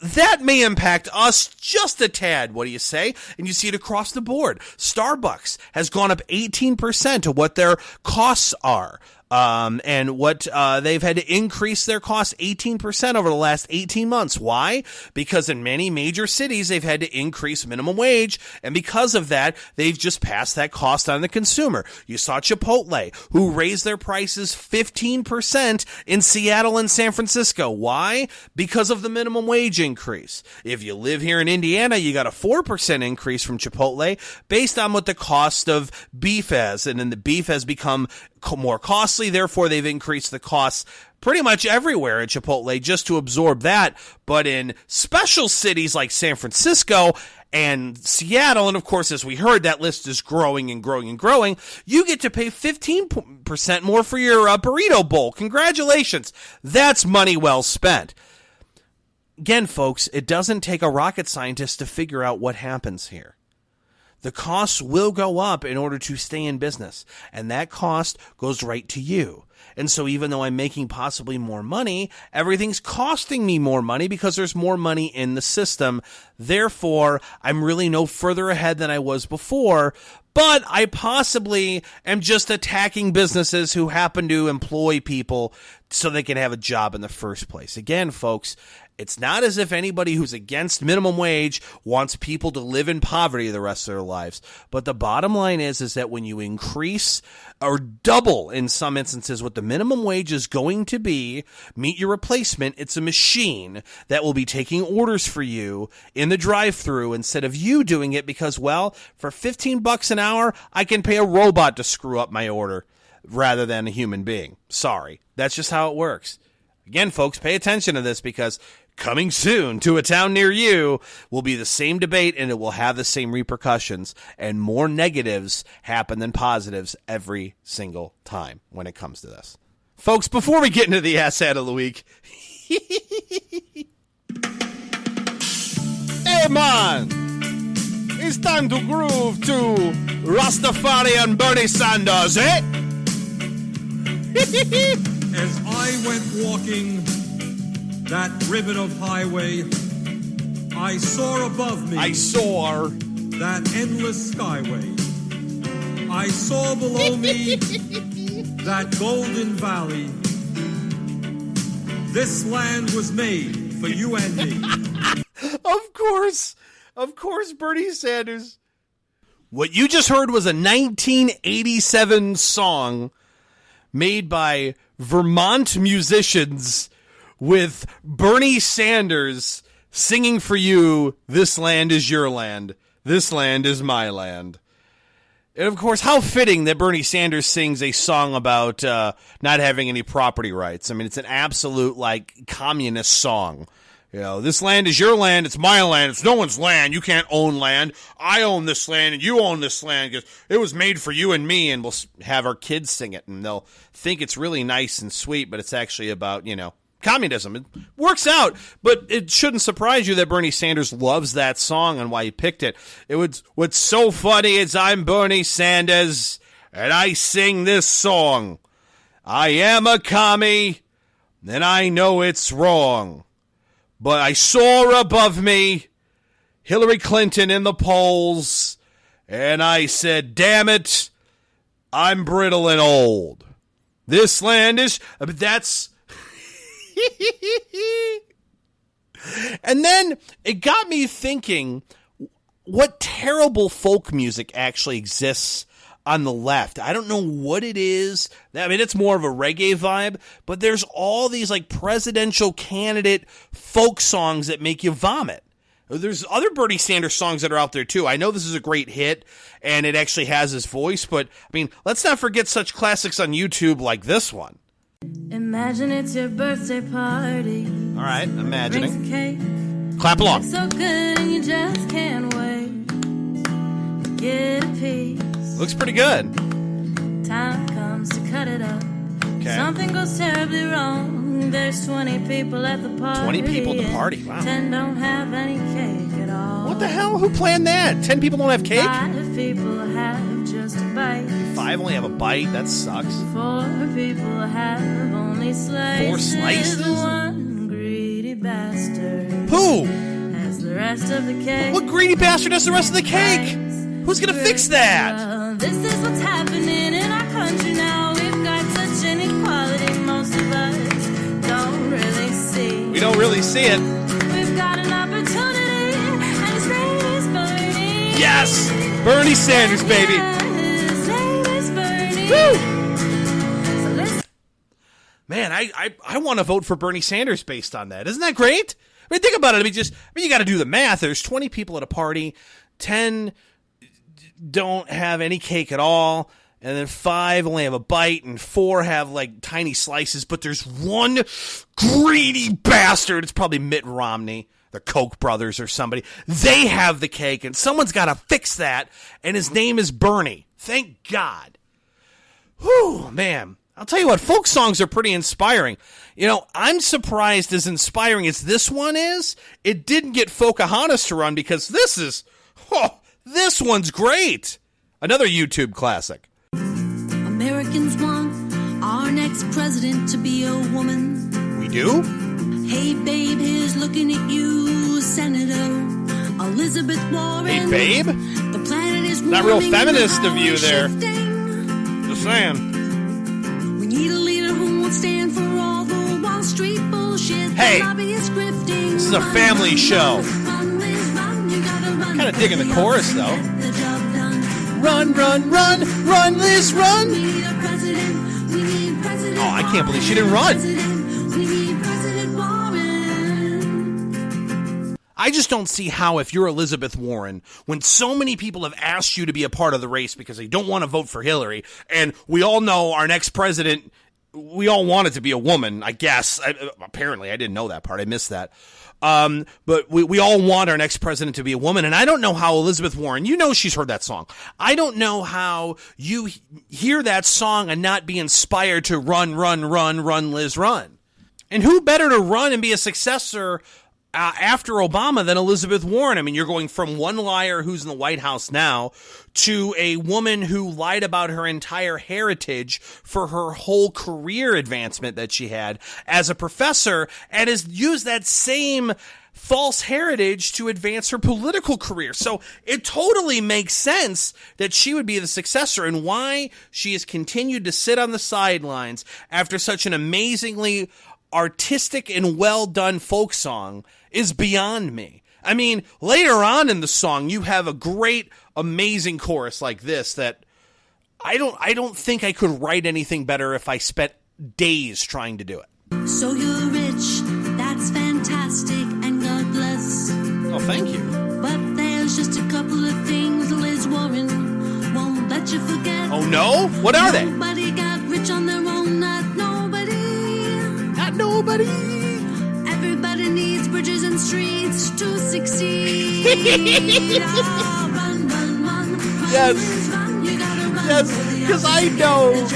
that may impact us just a tad. What do you say? And you see it across the board. Starbucks has gone up 18% of what their costs are. And what they've had to increase their costs 18% over the last 18 months. Why? Because in many major cities, they've had to increase minimum wage, and because of that, they've just passed that cost on the consumer. You saw Chipotle, who raised their prices 15% in Seattle and San Francisco. Why? Because of the minimum wage increase. If you live here in Indiana, you got a 4% increase from Chipotle based on what the cost of beef is, and then the beef has become more costly, therefore they've increased the costs pretty much everywhere at Chipotle just to absorb that. But in special cities like San Francisco and Seattle, and of course, as we heard, that list is growing and growing and growing, you get to pay 15% more for your burrito bowl. Congratulations. That's money well spent. Again, folks, it doesn't take a rocket scientist to figure out what happens here. The costs will go up in order to stay in business, and that cost goes right to you. And so even though I'm making possibly more money, everything's costing me more money because there's more money in the system. Therefore, I'm really no further ahead than I was before, but I possibly am just attacking businesses who happen to employ people so they can have a job in the first place. Again, folks, it's not as if anybody who's against minimum wage wants people to live in poverty the rest of their lives. But the bottom line is that when you increase or double in some instances what the minimum wage is going to be, meet your replacement, it's a machine that will be taking orders for you in the drive-thru instead of you doing it because, well, for $15 an hour, I can pay a robot to screw up my order rather than a human being. Sorry. That's just how it works. Again, folks, pay attention to this because coming soon to a town near you will be the same debate and it will have the same repercussions, and more negatives happen than positives every single time when it comes to this. Folks, before we get into the Asshat of the week, hey man, it's time to groove to Rastafari and Bernie Sanders, eh? As I went walking that ribbon of highway, I saw above me that endless skyway. I saw below me that golden valley. This land was made for you and me. Of course, Bernie Sanders. What you just heard was a 1987 song made by Vermont musicians with Bernie Sanders singing for you, "This land is your land. This land is my land." And, of course, how fitting that Bernie Sanders sings a song about not having any property rights. I mean, it's an absolute, like, communist song. You know, this land is your land, it's my land, it's no one's land, you can't own land. I own this land and you own this land because it was made for you and me, and we'll have our kids sing it, and they'll think it's really nice and sweet, but it's actually about, you know, communism. It works out, but it shouldn't surprise you that Bernie Sanders loves that song and why he picked it. What's so funny is I'm Bernie Sanders, and I sing this song. I am a commie, and I know it's wrong. But I saw above me Hillary Clinton in the polls, and I said, damn it, I'm brittle and old. This land is... But that's... And then it got me thinking, what terrible folk music actually exists on the left. I don't know what it is. I mean, it's more of a reggae vibe, but there's all these like presidential candidate folk songs that make you vomit. There's other Bernie Sanders songs that are out there too. I know this is a great hit and it actually has his voice, but I mean, let's not forget such classics on YouTube like this one. Imagine it's your birthday party. All right, imagining. Brings a cake. Clap along. It's so good and you just can't wait to get a piece. Looks pretty good. Time comes to cut it up. Okay. Something goes terribly wrong. There's 20 people at the party. 20 people at the party, wow. 10 don't have any cake at all. What the hell? Who planned that? 10 people don't have cake? 5 people have just a bite. 5 only have a bite? That sucks. 4 people have only slices. 4 slices? 1 greedy bastard. Who? Has the rest of the cake. What greedy bastard has the rest of the cake? Who's gonna fix that? This is what's happening in our country now. We've got such inequality, most of us don't really see. We don't really see it. We've got an opportunity, and his name is Bernie. Yes! Bernie Sanders, baby! His name is Bernie. Woo! Man, I want to vote for Bernie Sanders based on that. Isn't that great? I mean, think about it. I mean, you got to do the math. There's 20 people at a party, 10 don't have any cake at all, and then 5 only have a bite, and 4 have like tiny slices, but there's 1 greedy bastard. It's probably Mitt Romney, the Koch brothers or somebody. They have the cake, and someone's got to fix that, and his name is Bernie. Thank God. Whew, man. I'll tell you what, folk songs are pretty inspiring. You know, I'm surprised as inspiring as this one is, it didn't get Pocahontas to run, because this one's great. Another YouTube classic. Americans want our next president to be a woman. We do? Hey, babe, here's looking at you, Senator Elizabeth Warren. Hey, babe? The planet is not real warming, feminist the of you there. shifting. Just saying. We need a leader who won't stand for all the Wall Street bullshit. Hey, this is a family show. Kind of digging the chorus, though. Run, run, run, run, Liz, run. Oh, I can't believe she didn't run. I just don't see how, if you're Elizabeth Warren, when so many people have asked you to be a part of the race because they don't want to vote for Hillary, and we all know our next president, we all want it to be a woman, I guess. Apparently, I didn't know that part. I missed that. But we all want our next president to be a woman, and I don't know how Elizabeth Warren, you know she's heard that song. I don't know how you hear that song and not be inspired to run, run, run, run, Liz, run. And who better to run and be a successor after Obama than Elizabeth Warren? I mean, you're going from one liar who's in the White House now to a woman who lied about her entire heritage for her whole career advancement that she had as a professor, and has used that same false heritage to advance her political career. So it totally makes sense that she would be the successor, and why she has continued to sit on the sidelines after such an amazingly artistic and well done folk song is beyond me. I mean, later on in the song, you have a great, amazing chorus like this that I don't think I could write anything better if I spent days trying to do it. So you're rich, that's fantastic, and God bless. Oh, thank you. But there's just a couple of things Liz Warren won't let Oh, no? What are they? Nobody got rich on their own, not nobody. Not nobody. Everybody needs bridges and streets to succeed. Oh, run, run, run. Yes. Run, you gotta run. Yes, because I know.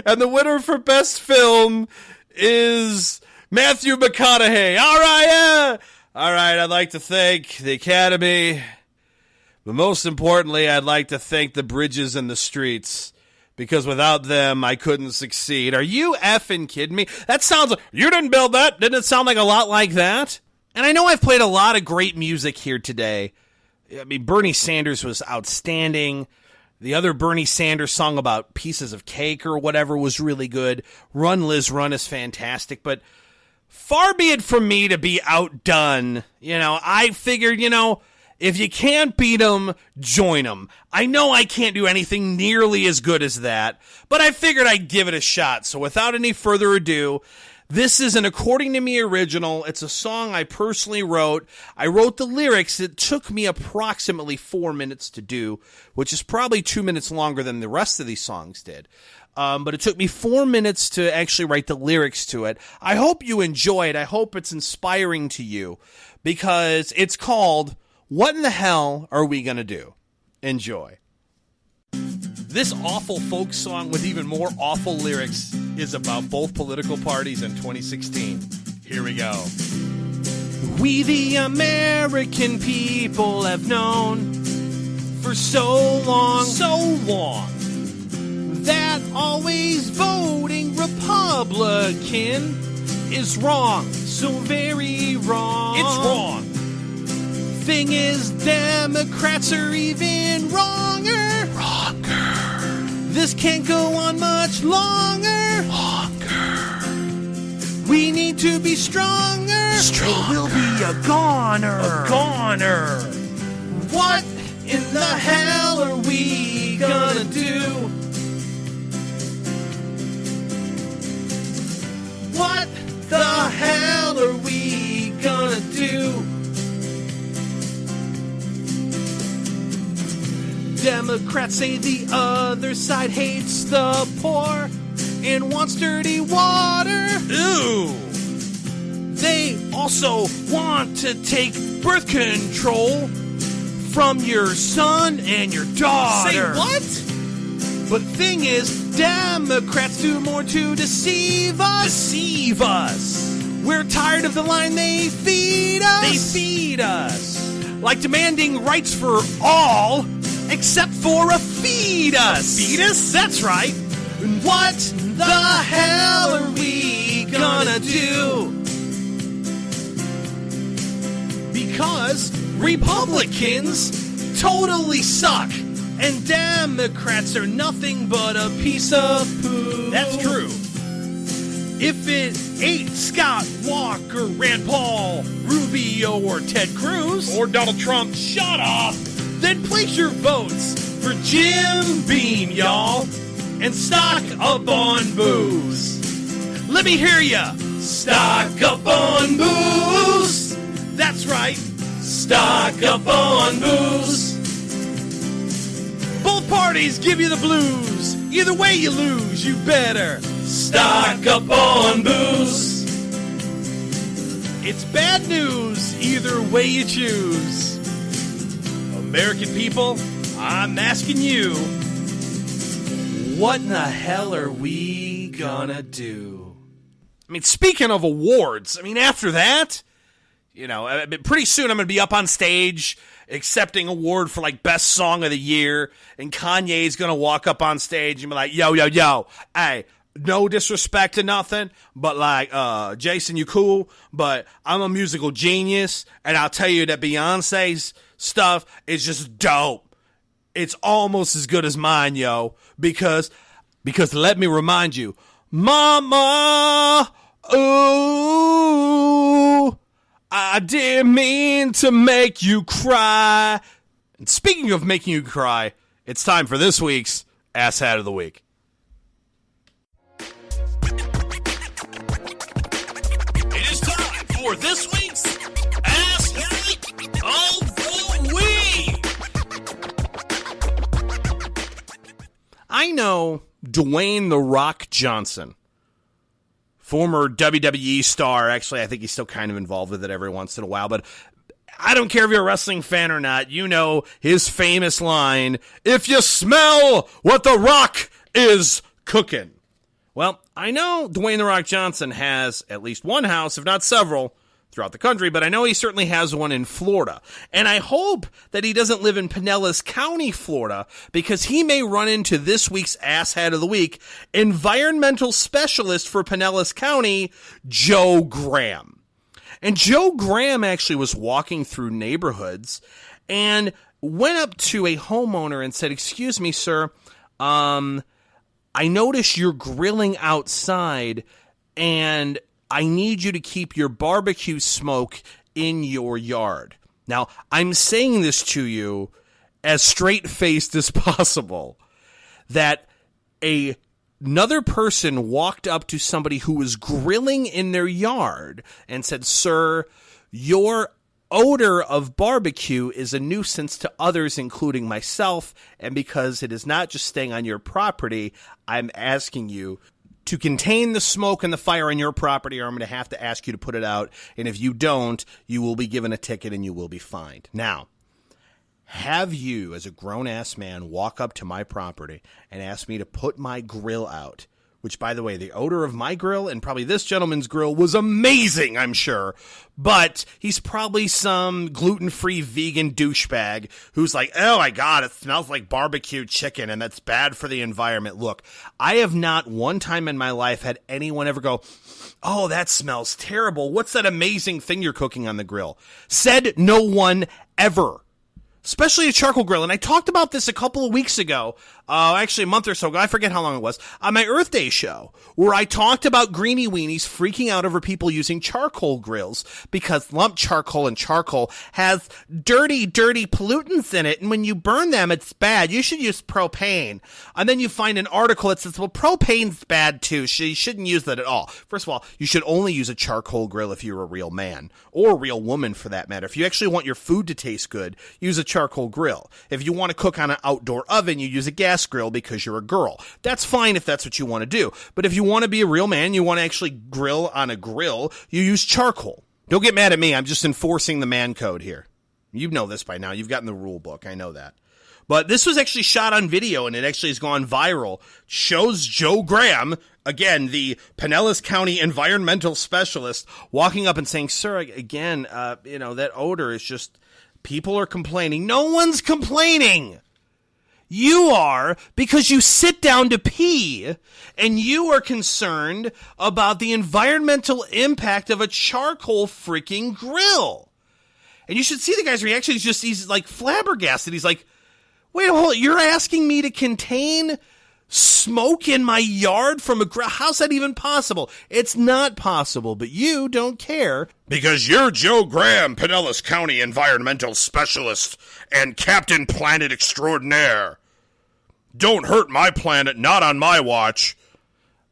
And the winner for Best Film is Matthew McConaughey. All right, I'd like to thank the Academy. But most importantly, I'd like to thank the bridges and the streets. Because without them, I couldn't succeed. Are you effing kidding me? That sounds like... You didn't build that? Didn't it sound like a lot like that? And I know I've played a lot of great music here today. I mean, Bernie Sanders was outstanding. The other Bernie Sanders song about pieces of cake or whatever was really good. Run, Liz, Run is fantastic. But far be it from me to be outdone. I figured, if you can't beat them, join them. I know I can't do anything nearly as good as that, but I figured I'd give it a shot. So without any further ado, this is an According to Me original. It's a song I personally wrote. I wrote the lyrics. It took me approximately 4 minutes to do, which is probably 2 minutes longer than the rest of these songs did. But it took me 4 minutes to actually write the lyrics to it. I hope you enjoy it. I hope it's inspiring to you because it's called What in the Hell Are We Gonna Do? Enjoy. This awful folk song with even more awful lyrics is about both political parties in 2016. Here we go. We the American people have known for so long, that always voting Republican is wrong. So very wrong. It's wrong. Thing is, Democrats are even wronger. This can't go on much longer. We need to be stronger. Or we'll be a goner. What in the hell are we gonna do? What the hell are we gonna do? Democrats say the other side hates the poor and wants dirty water. Ooh. They also want to take birth control from your son and your daughter. Say what? But thing is, Democrats do more to deceive us. We're tired of the line they feed us. Like demanding rights for all, except for a fetus. A fetus? That's right. And what the hell are we gonna do? Because Republicans totally suck, and Democrats are nothing but a piece of poo. That's true. If it ain't Scott Walker, Rand Paul, Rubio, or Ted Cruz, or Donald Trump, shut up! Then place your votes for Jim Beam, y'all, and stock up on booze. Let me hear ya. Stock up on booze. That's right. Stock up on booze. Both parties give you the blues. Either way you lose, you better stock up on booze. It's bad news either way you choose. American people, I'm asking you, what in the hell are we gonna do? I mean, speaking of awards, after that, pretty soon I'm gonna be up on stage accepting award for Best Song of the Year, and Kanye's gonna walk up on stage and be like, yo, hey, no disrespect to nothing, but Jason, you cool, but I'm a musical genius, and I'll tell you that Beyonce's stuff is just dope. It's almost as good as mine, yo, because let me remind you, Mama, ooh, I didn't mean to make you cry. And speaking of making you cry, it's time for this week's Asshat of the Week. It is time for this week's Asshat of the Week. know Dwayne "The Rock" Johnson, former WWE star. Actually, I think he's still kind of involved with it every once in a while, but I don't care if you're a wrestling fan or not. You know his famous line, "If you smell what The Rock is cooking." Well, I know Dwayne "The Rock" Johnson has at least one house, if not several, throughout the country, but I know he certainly has one in Florida. And I hope that he doesn't live in Pinellas County, Florida, because he may run into this week's Asshat of the Week, environmental specialist for Pinellas County, Joe Graham. And Joe Graham actually was walking through neighborhoods and went up to a homeowner and said, "Excuse me, sir, I notice you're grilling outside, and I need you to keep your barbecue smoke in your yard." Now, I'm saying this to you as straight-faced as possible, that another person walked up to somebody who was grilling in their yard and said, "Sir, your odor of barbecue is a nuisance to others, including myself, and because it is not just staying on your property, I'm asking you to contain the smoke and the fire on your property, or I'm going to have to ask you to put it out, and if you don't, you will be given a ticket and you will be fined." Now, have you, as a grown-ass man, walk up to my property and ask me to put my grill out, which, by the way, the odor of my grill and probably this gentleman's grill was amazing, I'm sure, but he's probably some gluten-free vegan douchebag who's like, "Oh my God, it smells like barbecue chicken and that's bad for the environment." Look, I have not one time in my life had anyone ever go, "Oh, that smells terrible. What's that amazing thing you're cooking on the grill?" Said no one ever. Especially a charcoal grill. And I talked about this a couple of weeks ago, actually a month or so ago, I forget how long it was, on my Earth Day show, where I talked about greenie weenies freaking out over people using charcoal grills because lump charcoal and charcoal has dirty pollutants in it, and when you burn them, it's bad. You should use propane. And then you find an article that says, well, propane's bad too, so you shouldn't use that at all. First of all, you should only use a charcoal grill if you're a real man, or a real woman for that matter. If you actually want your food to taste good, use a charcoal grill. If you want to cook on an outdoor oven, you use a gas grill because you're a girl. That's fine if that's what you want to do. But if you want to be a real man, you want to actually grill on a grill, you use charcoal. Don't get mad at me. I'm just enforcing the man code here. You know this by now. You've gotten the rule book. I know that. But this was actually shot on video, and it actually has gone viral. Shows Joe Graham, again, the Pinellas County environmental specialist, walking up and saying, "Sir, again, that odor is just... people are complaining." No one's complaining. You are, because you sit down to pee, and you are concerned about the environmental impact of a charcoal freaking grill. And you should see the guy's reaction. He's like flabbergasted. He's like, "Wait, hold on, you're asking me to contain smoke in my yard from a grill? How's that even possible?" It's not possible, but you don't care. Because you're Joe Graham, Pinellas County environmental specialist and Captain Planet extraordinaire. Don't hurt my planet, not on my watch.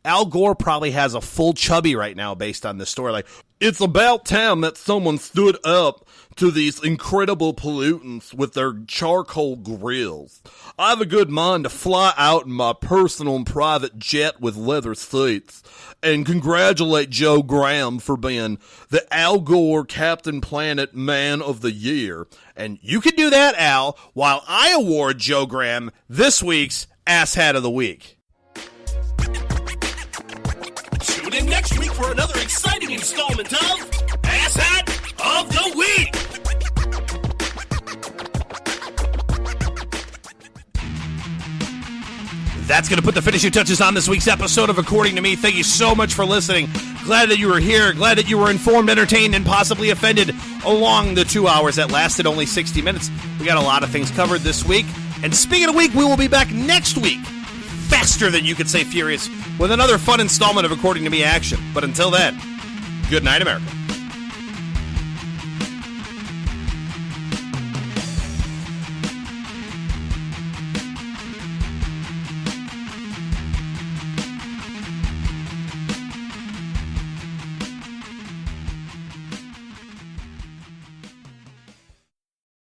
Al Gore probably has a full chubby right now based on this story. Like, it's about time that someone stood up to these incredible pollutants with their charcoal grills. I have a good mind to fly out in my personal and private jet with leather seats and congratulate Joe Graham for being the Al Gore Captain Planet Man of the Year. And you can do that, Al, while I award Joe Graham this week's Asshat of the Week. Tune in next week for another exciting installment of Asshat of the Week. That's going to put the finishing touches on this week's episode of According to Me. Thank you so much for listening. Glad that you were here. Glad that you were informed, entertained, and possibly offended along the 2 hours that lasted only 60 minutes. We got a lot of things covered this week. And speaking of week, we will be back next week, faster than you could say furious, with another fun installment of According to Me action. But until then, good night, America.